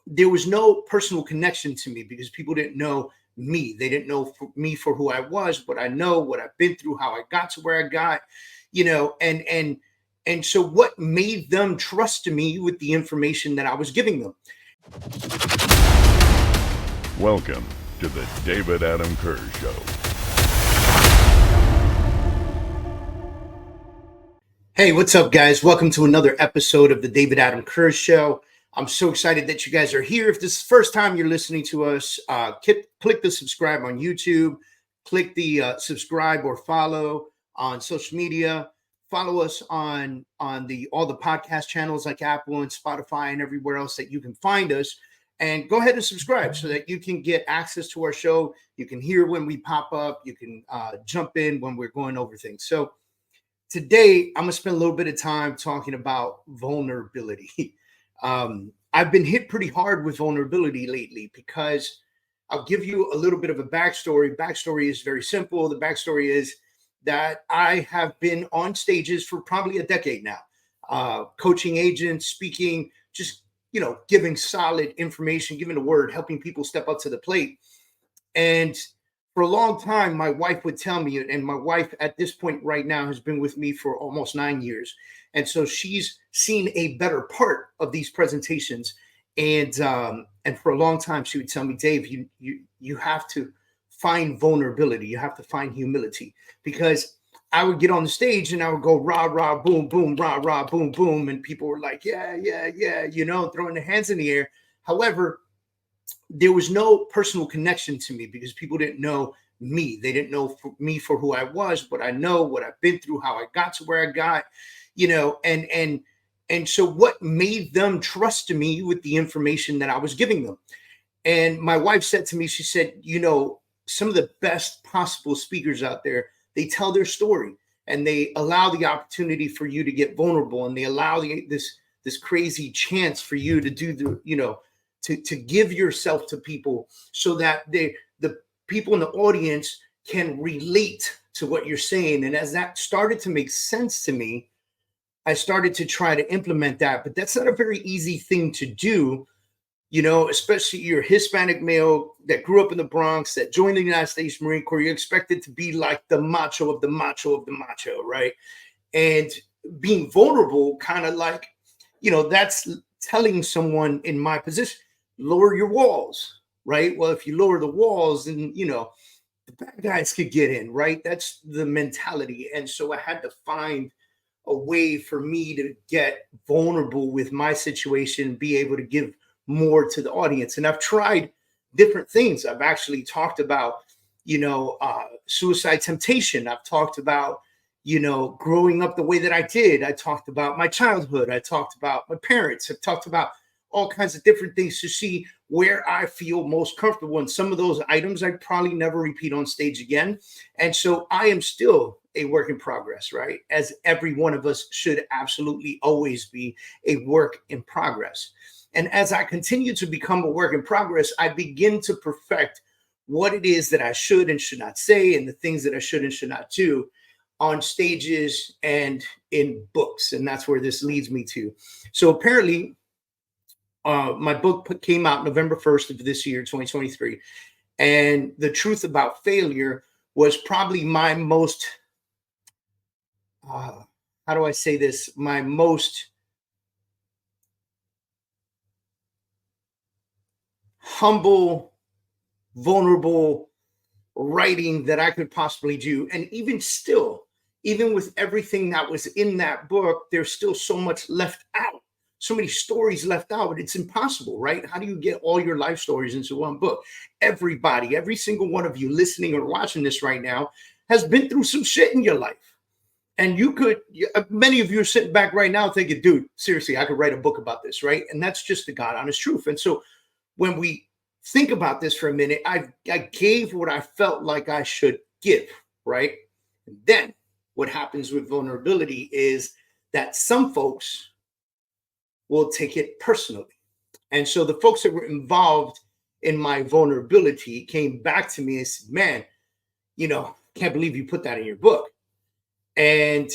there was no personal connection to me because people didn't know me. They didn't know me for who I was, what I know, what I've been through, how I got to where I got, and so what made them trust me with the information that I was giving them. Welcome to the David Adam Kurz Show. Hey, what's up, guys? Welcome to another episode of the David Adam Kurz Show. I'm so excited that you guys are here. If this is the first time you're listening to us, click the subscribe on YouTube, click the subscribe or follow on social media. Follow us on all the podcast channels like Apple and Spotify and everywhere else that you can find us. And go ahead and subscribe so that you can get access to our show. You can hear when we pop up. You can jump in when we're going over things. So today, I'm going to spend a little bit of time talking about vulnerability. I've been hit pretty hard with vulnerability lately because I'll give you a little bit of a backstory. Backstory is very simple. The backstory is that I have been on stages for probably a decade now, coaching agents, speaking, just, giving solid information, giving the word, helping people step up to the plate. And for a long time, my wife would tell me, and my wife at this point right now has been with me for almost 9 years. And so she's seen a better part of these presentations. And for a long time, she would tell me, Dave, you have to find vulnerability. You have to find humility, because I would get on the stage and I would go rah, rah, boom, boom, rah, rah, boom, boom. And people were like, yeah, throwing their hands in the air. However, there was no personal connection to me because people didn't know me. They didn't know me for who I was, what I know, what I've been through, how I got to where I got, and so what made them trust me with the information that I was giving them. And my wife said to me, she said, some of the best possible speakers out there, they tell their story and they allow the opportunity for you to get vulnerable, and they allow this crazy chance for you to do to give yourself to people so that the people in the audience can relate to what you're saying. And as that started to make sense to me, I started to try to implement that. But that's not a very easy thing to do, especially you're a Hispanic male that grew up in the Bronx, that joined the United States Marine Corps. You're expected to be like the macho of the macho of the macho, right? And being vulnerable, kind of like, that's telling someone in my position, lower your walls, right? Well, if you lower the walls, then, the bad guys could get in, right? That's the mentality. And so I had to find a way for me to get vulnerable with my situation, be able to give more to the audience. And I've tried different things. I've actually talked about, suicide temptation. I've talked about, growing up the way that I did. I talked about my childhood. I talked about my parents. I've talked about all kinds of different things to see where I feel most comfortable. And some of those items I probably never repeat on stage again. And so I am still a work in progress, right? As every one of us should absolutely always be a work in progress. And as I continue to become a work in progress, I begin to perfect what it is that I should and should not say, and the things that I should and should not do on stages and in books. And that's where this leads me to. So apparently, my book came out November 1st of this year, 2023. And The Truth About Failure was probably my most, how do I say this? My most humble, vulnerable writing that I could possibly do. And even still, even with everything that was in that book, there's still so much left out. So many stories left out. It's impossible, right? How do you get all your life stories into one book? Everybody, every single one of you listening or watching this right now has been through some shit in your life. And many of you are sitting back right now thinking, dude, seriously, I could write a book about this, right? And that's just the God honest truth. And so when we think about this for a minute, I gave what I felt like I should give, right? And then what happens with vulnerability is that some folks will take it personally. And so the folks that were involved in my vulnerability came back to me and said, man, can't believe you put that in your book. And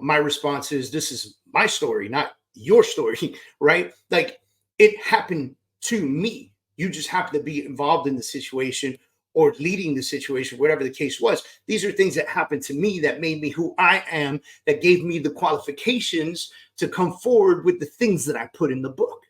my response is, this is my story, not your story, right? Like, it happened to me. You just happen to be involved in the situation or leading the situation, whatever the case was. These are things that happened to me that made me who I am, that gave me the qualifications to come forward with the things that I put in the book.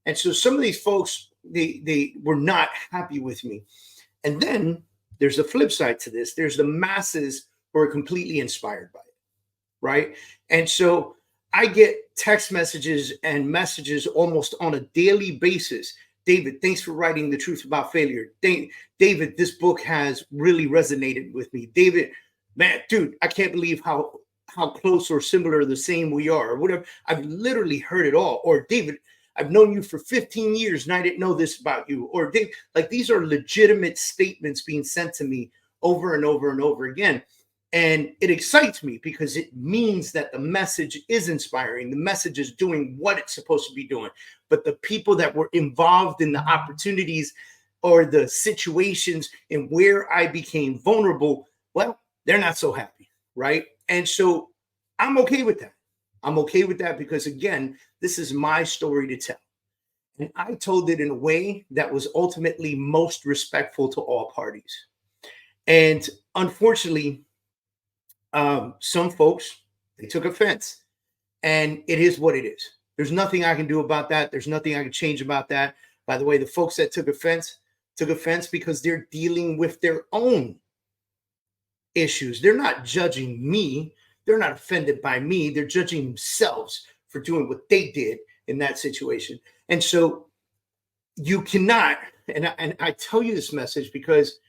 And so some of these folks, they were not happy with me. And then there's a flip side to this. There's the masses who are completely inspired by it, right? And so I get text messages and messages almost on a daily basis. David, thanks for writing The Truth About Failure. David, this book has really resonated with me. David, man, dude, I can't believe how close or similar or the same we are, or whatever. I've literally heard it all. Or David, I've known you for 15 years and I didn't know this about you. Or Dave, like these are legitimate statements being sent to me over and over and over again. And it excites me because it means that the message is inspiring. The message is doing what it's supposed to be doing. But the people that were involved in the opportunities or the situations and where I became vulnerable, well, they're not so happy, right? And so I'm okay with that. I'm okay with that because, again, this is my story to tell. And I told it in a way that was ultimately most respectful to all parties. And unfortunately, some folks, they took offense, and it is what it is. There's nothing I can do about that. There's nothing I can change about that. By the way, the folks that took offense because they're dealing with their own issues. They're not judging me. They're not offended by me. They're judging themselves for doing what they did in that situation. And so you cannot, and I tell you this message because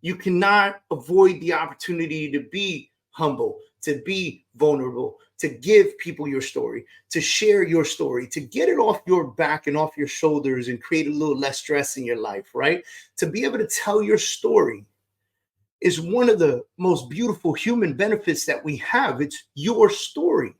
you cannot avoid the opportunity to be humble, to be vulnerable, to give people your story, to share your story, to get it off your back and off your shoulders and create a little less stress in your life, right? To be able to tell your story is one of the most beautiful human benefits that we have. It's your story.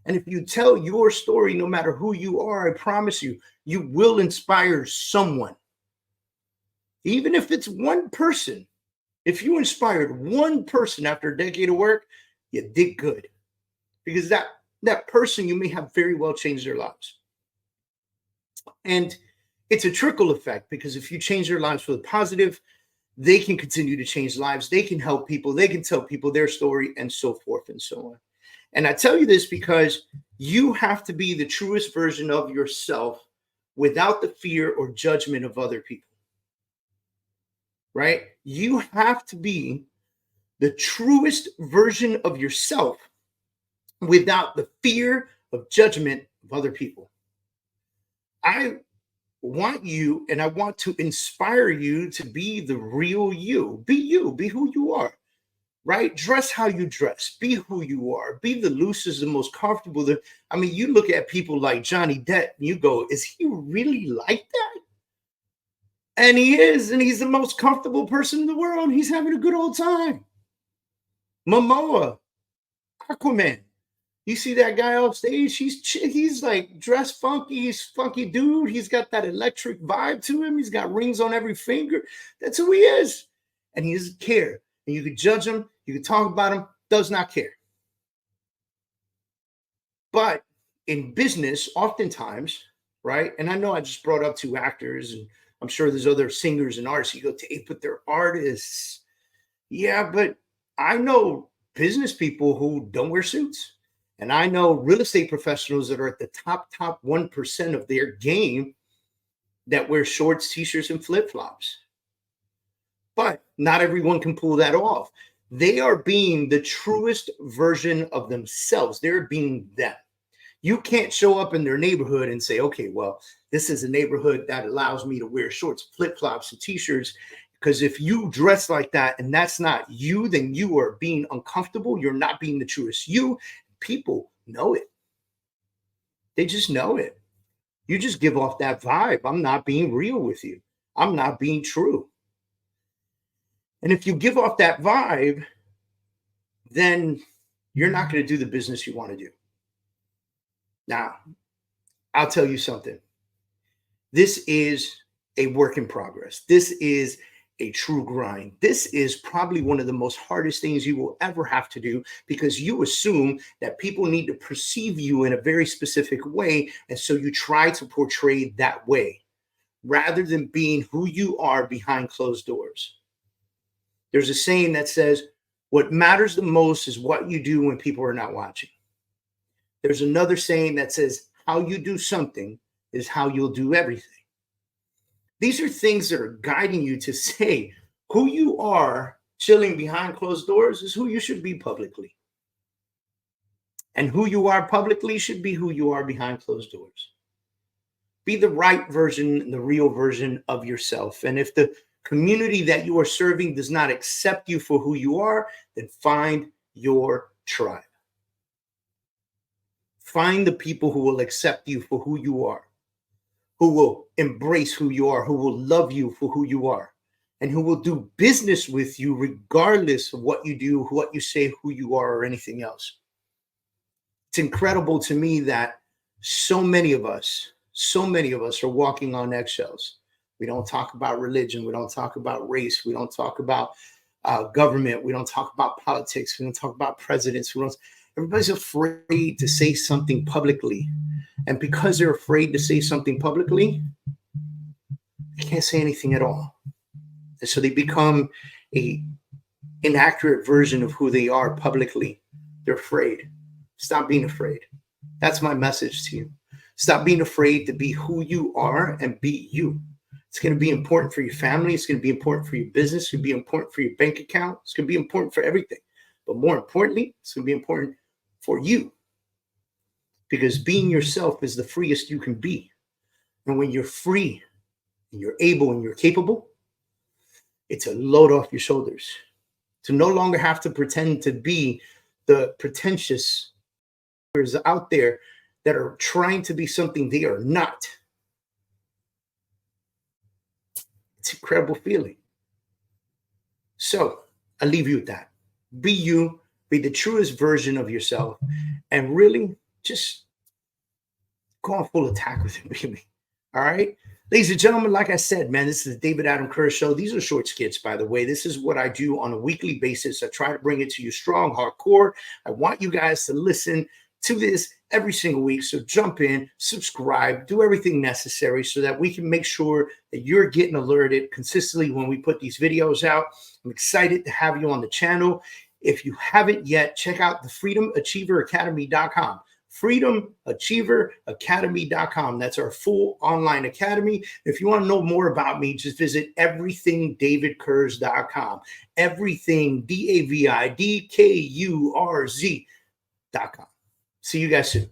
And if you tell your story, no matter who you are, I promise you, you will inspire someone. Even if it's one person. If you inspired one person after a decade of work, you did good. Because that person, you may have very well changed their lives. And it's a trickle effect because if you change their lives for the positive, they can continue to change lives. They can help people. They can tell people their story and so forth and so on. And I tell you this because you have to be the truest version of yourself without the fear or judgment of other people. Right? You have to be the truest version of yourself without the fear of judgment of other people. I want you and I want to inspire you to be the real you. Be who you are, right? Dress how you dress. Be who you are. Be the loosest and most comfortable. You look at people like Johnny Depp and you go, is he really like that? And he is, and he's the most comfortable person in the world. He's having a good old time. Momoa, Aquaman. You see that guy off stage? He's like dressed funky. He's funky dude. He's got that electric vibe to him. He's got rings on every finger. That's who he is. And he doesn't care. And you could judge him. You could talk about him. Does not care. But in business, oftentimes, right? And I know I just brought up two actors, and I'm sure there's other singers and artists. You go, Dave, but they're artists. Yeah, but I know business people who don't wear suits. And I know real estate professionals that are at the top 1% of their game that wear shorts, t-shirts, and flip-flops. But not everyone can pull that off. They are being the truest version of themselves. They're being them. You can't show up in their neighborhood and say, okay, well, this is a neighborhood that allows me to wear shorts, flip-flops, and t-shirts. Because if you dress like that and that's not you, then you are being uncomfortable. You're not being the truest you. People know it. They just know it. You just give off that vibe. I'm not being real with you. I'm not being true. And if you give off that vibe, then you're not going to do the business you want to do. Now, I'll tell you something. This is a work in progress. This is a true grind. This is probably one of the most hardest things you will ever have to do, because you assume that people need to perceive you in a very specific way. And so you try to portray that way rather than being who you are behind closed doors. There's a saying that says, what matters the most is what you do when people are not watching. There's another saying that says, how you do something is how you'll do everything. These are things that are guiding you to say who you are chilling behind closed doors is who you should be publicly. And who you are publicly should be who you are behind closed doors. Be the right version, the real version of yourself. And if the community that you are serving does not accept you for who you are, then find your tribe. Find the people who will accept you for who you are, who will embrace who you are, who will love you for who you are, and who will do business with you regardless of what you do, what you say, who you are, or anything else. It's incredible to me that so many of us are walking on eggshells. We don't talk about religion. We don't talk about race. We don't talk about government. We don't talk about politics. We don't talk about presidents. Everybody's afraid to say something publicly. And because they're afraid to say something publicly, they can't say anything at all. And so they become an inaccurate version of who they are publicly. They're afraid. Stop being afraid. That's my message to you. Stop being afraid to be who you are and be you. It's going to be important for your family. It's going to be important for your business. It's going to be important for your bank account. It's going to be important for everything. But more importantly, it's going to be important for you. Because being yourself is the freest you can be. And when you're free, and you're able, and you're capable, it's a load off your shoulders. To no longer have to pretend to be the pretentious out there that are trying to be something they are not. It's an incredible feeling. So I leave you with that. Be you, be the truest version of yourself, and really just go on full attack with it, baby. All right? Ladies and gentlemen, like I said, man, this is the David Adam Kurz Show. These are short skits, by the way. This is what I do on a weekly basis. I try to bring it to you strong, hardcore. I want you guys to listen to this every single week. So jump in, subscribe, do everything necessary so that we can make sure that you're getting alerted consistently when we put these videos out. I'm excited to have you on the channel. If you haven't yet, check out the freedomachieveracademy.com. freedomachieveracademy.com. That's our full online academy. If you want to know more about me, just visit everythingdavidkurz.com. Everything, DAVIDKURZ.com. See you guys soon.